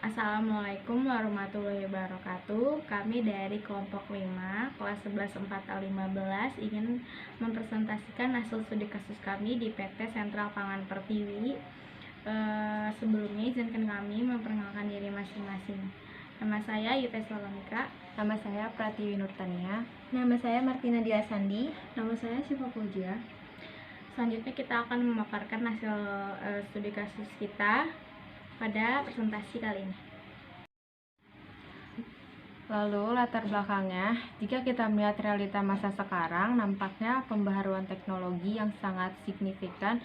Assalamualaikum warahmatullahi wabarakatuh. Kami dari kelompok 5, kelas 11 4A15 ingin mempresentasikan hasil studi kasus kami di PT Sentral Pangan Pertiwi. Sebelumnya izinkan kami memperkenalkan diri masing-masing. Nama saya Yuta Salamika. Nama saya Pratiwi Nurtania. Nama saya Martina Diasandi. Nama saya Syifa Fauzia. Selanjutnya kita akan memaparkan hasil studi kasus kita pada presentasi kali ini. Lalu latar belakangnya, jika kita melihat realita masa sekarang, nampaknya pembaharuan teknologi yang sangat signifikan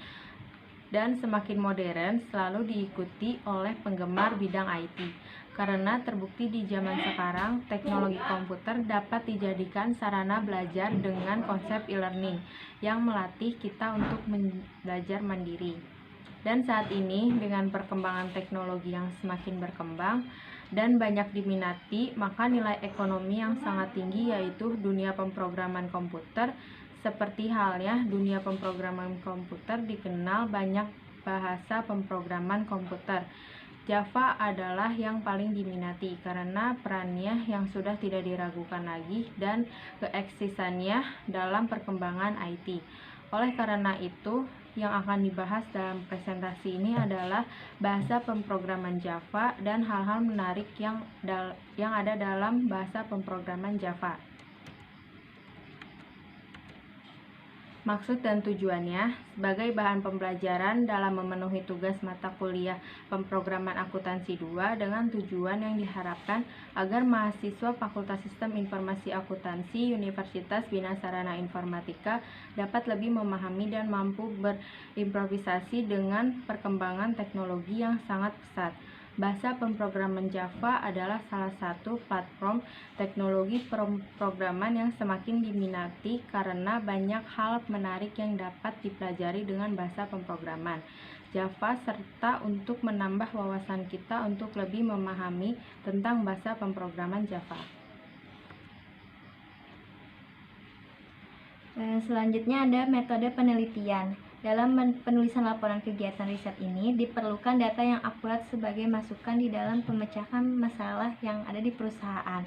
dan semakin modern selalu diikuti oleh penggemar bidang IT. Karena terbukti di zaman sekarang, teknologi komputer dapat dijadikan sarana belajar dengan konsep e-learning yang melatih kita untuk belajar mandiri. Dan saat ini, dengan perkembangan teknologi yang semakin berkembang dan banyak diminati, maka nilai ekonomi yang sangat tinggi yaitu dunia pemrograman komputer. Seperti halnya dunia pemrograman komputer dikenal banyak bahasa pemrograman komputer. Java adalah yang paling diminati karena perannya yang sudah tidak diragukan lagi dan keeksistannya dalam perkembangan IT. Oleh karena itu, yang akan dibahas dalam presentasi ini adalah bahasa pemrograman Java dan hal-hal menarik yang ada dalam bahasa pemrograman Java. Maksud dan tujuannya sebagai bahan pembelajaran dalam memenuhi tugas mata kuliah pemrograman akuntansi 2 dengan tujuan yang diharapkan agar mahasiswa Fakultas Sistem Informasi Akuntansi Universitas Bina Sarana Informatika dapat lebih memahami dan mampu berimprovisasi dengan perkembangan teknologi yang sangat pesat. Bahasa pemrograman Java adalah salah satu platform teknologi pemrograman yang semakin diminati karena banyak hal menarik yang dapat dipelajari dengan bahasa pemrograman Java serta untuk menambah wawasan kita untuk lebih memahami tentang bahasa pemrograman Java. Selanjutnya ada metode penelitian. Dalam penulisan laporan kegiatan riset ini diperlukan data yang akurat sebagai masukan di dalam pemecahan masalah yang ada di perusahaan.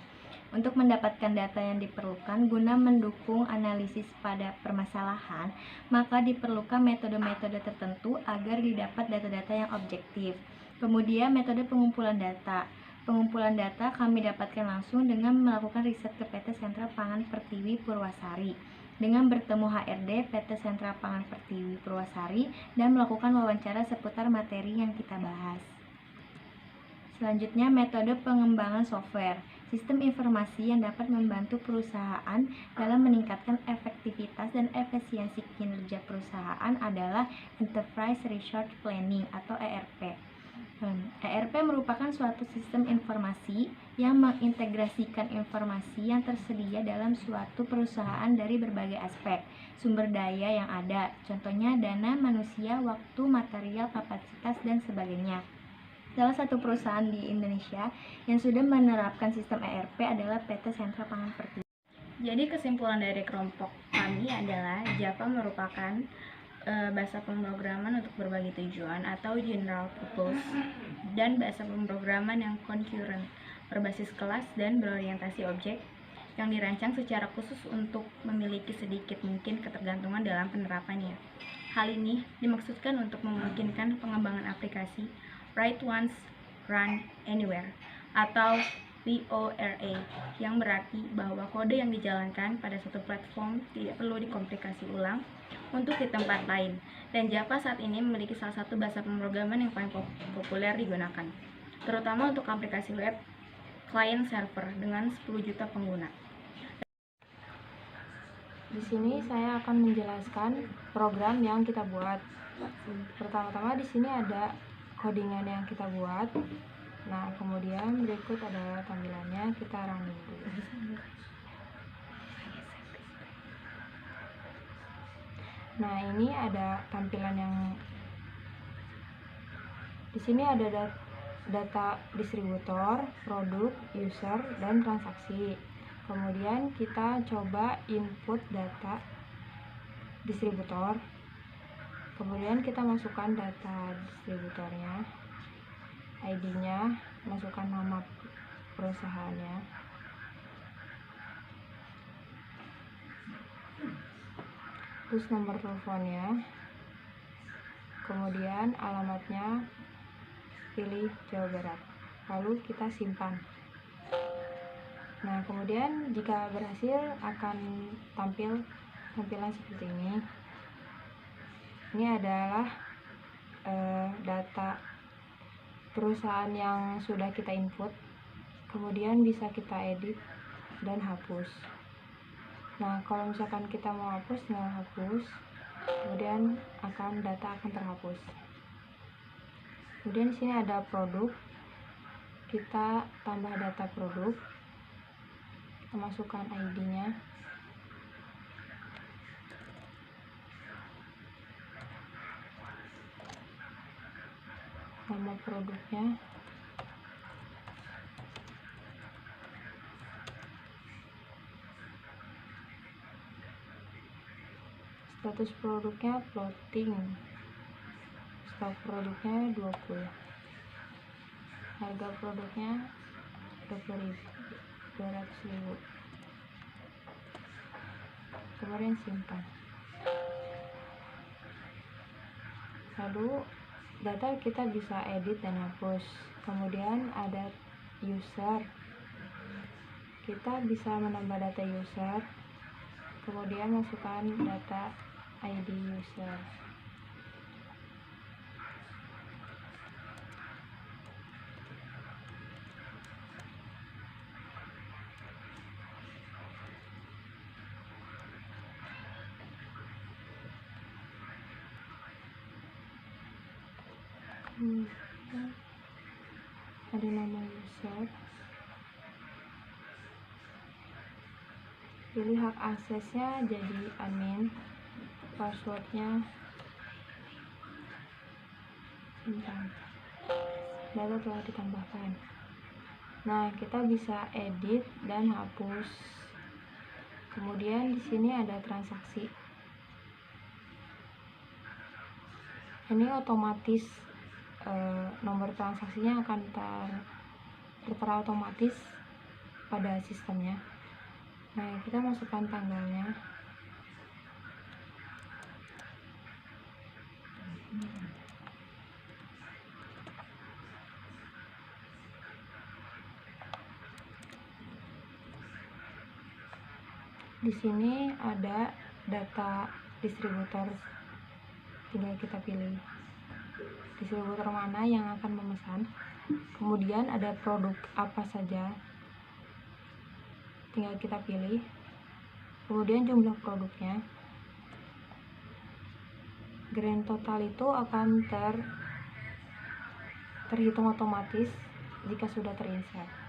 Untuk mendapatkan data yang diperlukan guna mendukung analisis pada permasalahan, maka diperlukan metode-metode tertentu agar didapat data-data yang objektif. Kemudian metode pengumpulan data. Pengumpulan data kami dapatkan langsung dengan melakukan riset ke PT Sentral Pangan Pertiwi Purwasari dengan bertemu HRD PT Sentral Pangan Pertiwi Purwasari dan melakukan wawancara seputar materi yang kita bahas. Selanjutnya, metode pengembangan software. Sistem informasi yang dapat membantu perusahaan dalam meningkatkan efektivitas dan efisiensi kinerja perusahaan adalah Enterprise Resource Planning atau ERP. ERP merupakan suatu sistem informasi yang mengintegrasikan informasi yang tersedia dalam suatu perusahaan dari berbagai aspek sumber daya yang ada, contohnya dana, manusia, waktu, material, kapasitas, dan sebagainya. Salah satu perusahaan di Indonesia yang sudah menerapkan sistem ERP adalah PT Sentral Pangan Pertiwi. Jadi kesimpulan dari kelompok kami adalah Java merupakan bahasa pemrograman untuk berbagai tujuan atau general purpose dan bahasa pemrograman yang concurrent berbasis kelas dan berorientasi objek yang dirancang secara khusus untuk memiliki sedikit mungkin ketergantungan dalam penerapannya. Hal ini dimaksudkan untuk memungkinkan pengembangan aplikasi Write Once, Run Anywhere atau WORA yang berarti bahwa kode yang dijalankan pada suatu platform tidak perlu dikomplikasi ulang untuk di tempat lain, dan Java saat ini memiliki salah satu bahasa pemrograman yang paling populer digunakan, terutama untuk aplikasi web client server dengan 10 juta pengguna. Di sini saya akan menjelaskan program yang kita buat. Pertama-tama di sini ada codingan yang kita buat. Nah, kemudian berikut adalah tampilannya, kita running dulu. Nah, ini ada tampilan yang di sini ada data distributor, produk, user, dan transaksi. Kemudian kita coba input data distributor. Kemudian kita masukkan data distributornya. ID-nya, masukkan nama perusahaannya, terus nomor teleponnya, kemudian alamatnya pilih Jawa Barat, lalu kita simpan. Nah, kemudian jika berhasil akan tampilan seperti ini. Ini adalah data perusahaan yang sudah kita input, kemudian bisa kita edit dan hapus. Nah, kalau misalkan kita mau hapus, tinggal hapus, kemudian data akan terhapus. Kemudian di sini ada produk, kita tambah data produk, kita masukkan ID-nya, nama produknya, status produknya floating, stok produknya 20, harga produknya 200.000, kemudian simpan. Lalu data kita bisa edit dan hapus. Kemudian ada user, kita bisa menambah data user, kemudian masukkan data ID user. Ada nama user, pilih hak aksesnya jadi admin, passwordnya simpan. Data telah ditambahkan. Nah, kita bisa edit dan hapus. Kemudian di sini ada transaksi. Ini otomatis nomor transaksinya akan tertera otomatis pada sistemnya. Nah, kita masukkan tanggalnya, di sini ada data distributor, tinggal kita pilih distributor mana yang akan memesan, kemudian ada produk apa saja, tinggal kita pilih, kemudian jumlah produknya, grand total itu akan terhitung otomatis jika sudah terinsert.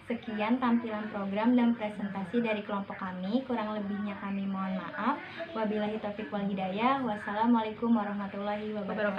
Sekian tampilan program dan presentasi dari kelompok kami. Kurang lebihnya kami mohon maaf. Wabillahi taufiq wal hidayah. Wassalamualaikum warahmatullahi wabarakatuh.